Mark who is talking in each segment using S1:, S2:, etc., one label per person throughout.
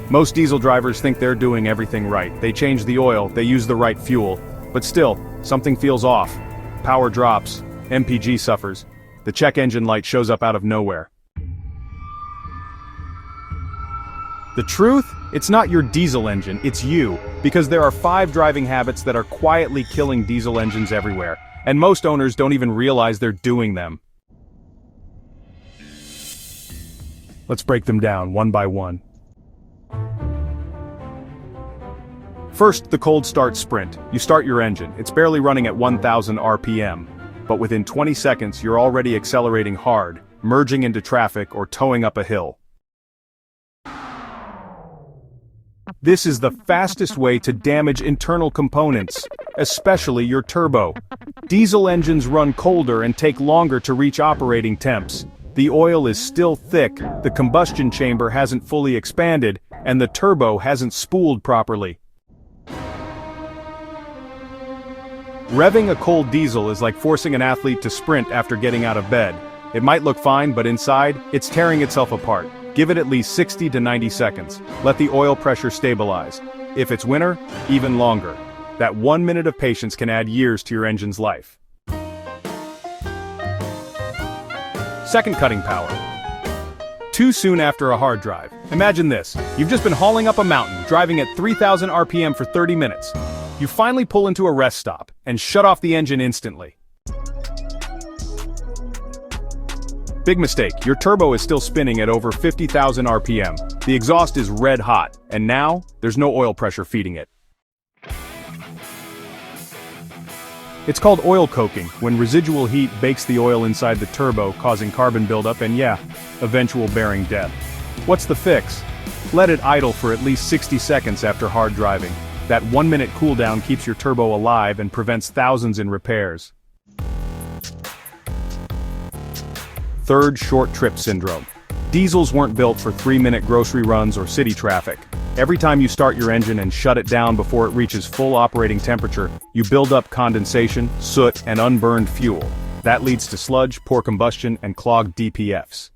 S1: Most diesel drivers think they're doing everything right. They change the oil, they use the right fuel. But still, something feels off. Power drops, MPG suffers. The check engine light shows up out of nowhere. The truth? It's not your diesel engine, it's you. Because there are 5 driving habits that are quietly killing diesel engines everywhere. And most owners don't even realize they're doing them. Let's break them down one by one. First, the cold start sprint. You start your engine. It's barely running at 1,000 RPM. But within 20 seconds, you're already accelerating hard, merging into traffic or towing up a hill. This is the fastest way to damage internal components, especially your turbo. Diesel engines run colder and take longer to reach operating temps. The oil is still thick, the combustion chamber hasn't fully expanded, and the turbo hasn't spooled properly. Revving a cold diesel is like forcing an athlete to sprint after getting out of bed. It might look fine, but inside, it's tearing itself apart. Give it at least 60 to 90 seconds. Let the oil pressure stabilize. If it's winter, even longer. That 1 minute of patience can add years to your engine's life. Second, cutting power. Too soon after a hard drive. Imagine this. You've just been hauling up a mountain, driving at 3,000 RPM for 30 minutes. You finally pull into a rest stop and shut off the engine instantly. Big mistake, your turbo is still spinning at over 50,000 RPM. The exhaust is red hot, and now, there's no oil pressure feeding it. It's called oil coking, when residual heat bakes the oil inside the turbo, causing carbon buildup and eventual bearing death. What's the fix? Let it idle for at least 60 seconds after hard driving. That 1 minute cooldown keeps your turbo alive and prevents thousands in repairs. Third, short trip syndrome. Diesels weren't built for 3-minute grocery runs or city traffic. Every time you start your engine and shut it down before it reaches full operating temperature, you build up condensation, soot, and unburned fuel. That leads to sludge, poor combustion, and clogged DPFs.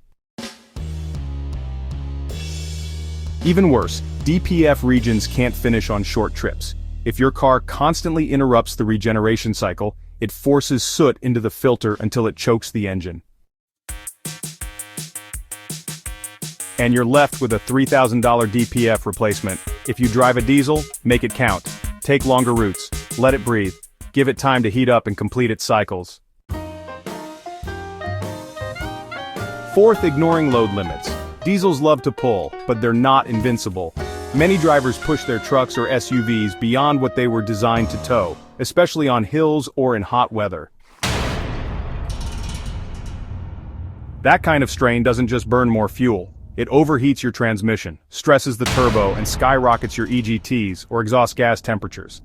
S1: Even worse, DPF regions can't finish on short trips. If your car constantly interrupts the regeneration cycle, it forces soot into the filter until it chokes the engine. And you're left with a $3,000 DPF replacement. If you drive a diesel, make it count. Take longer routes. Let it breathe. Give it time to heat up and complete its cycles. Fourth, ignoring load limits. Diesels love to pull, but they're not invincible. Many drivers push their trucks or SUVs beyond what they were designed to tow, especially on hills or in hot weather. That kind of strain doesn't just burn more fuel. It overheats your transmission, stresses the turbo, and skyrockets your EGTs, or exhaust gas temperatures.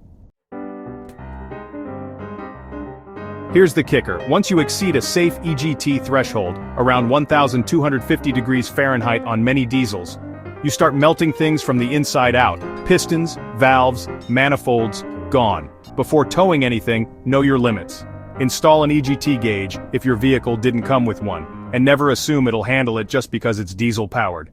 S1: Here's the kicker. Once you exceed a safe EGT threshold, around 1,250 degrees Fahrenheit on many diesels, you start melting things from the inside out. Pistons, valves, manifolds, gone. Before towing anything, know your limits. Install an EGT gauge if your vehicle didn't come with one, and never assume it'll handle it just because it's diesel-powered.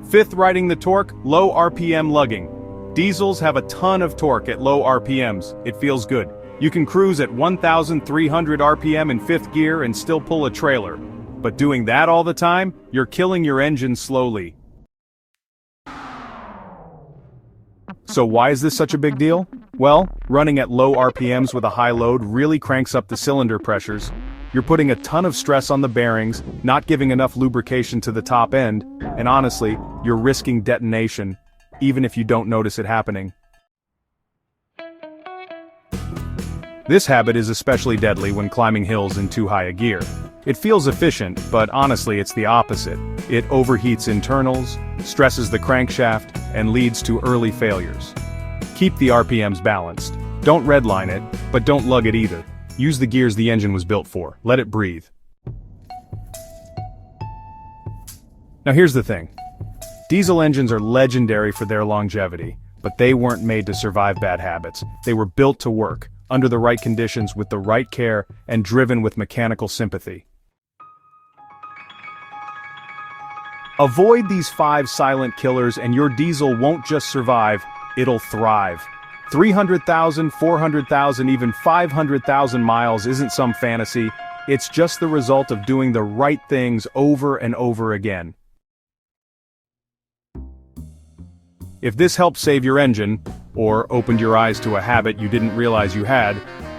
S1: Fifth, riding the torque, low RPM lugging. Diesels have a ton of torque at low RPMs. It feels good. You can cruise at 1,300 RPM in fifth gear and still pull a trailer. But doing that all the time, you're killing your engine slowly. So why is this such a big deal? Well, running at low RPMs with a high load really cranks up the cylinder pressures. You're putting a ton of stress on the bearings, not giving enough lubrication to the top end, and honestly, you're risking detonation, even if you don't notice it happening. This habit is especially deadly when climbing hills in too high a gear. It feels efficient, but honestly it's the opposite. It overheats internals, stresses the crankshaft, and leads to early failures. Keep the RPMs balanced. Don't redline it, but don't lug it either. Use the gears the engine was built for. Let it breathe. Now here's the thing. Diesel engines are legendary for their longevity, but they weren't made to survive bad habits. They were built to work, under the right conditions with the right care, and driven with mechanical sympathy. Avoid these 5 silent killers and your diesel won't just survive, it'll thrive. 300,000, 400,000, even 500,000 miles isn't some fantasy, it's just the result of doing the right things over and over again. If this helped save your engine, or opened your eyes to a habit you didn't realize you had,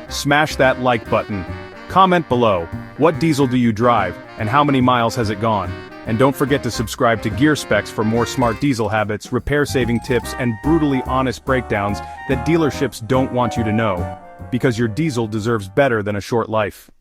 S1: smash that like button. Comment below, what diesel do you drive, and how many miles has it gone? And don't forget to subscribe to Gear Specs for more smart diesel habits, repair-saving tips, and brutally honest breakdowns that dealerships don't want you to know. Because your diesel deserves better than a short life.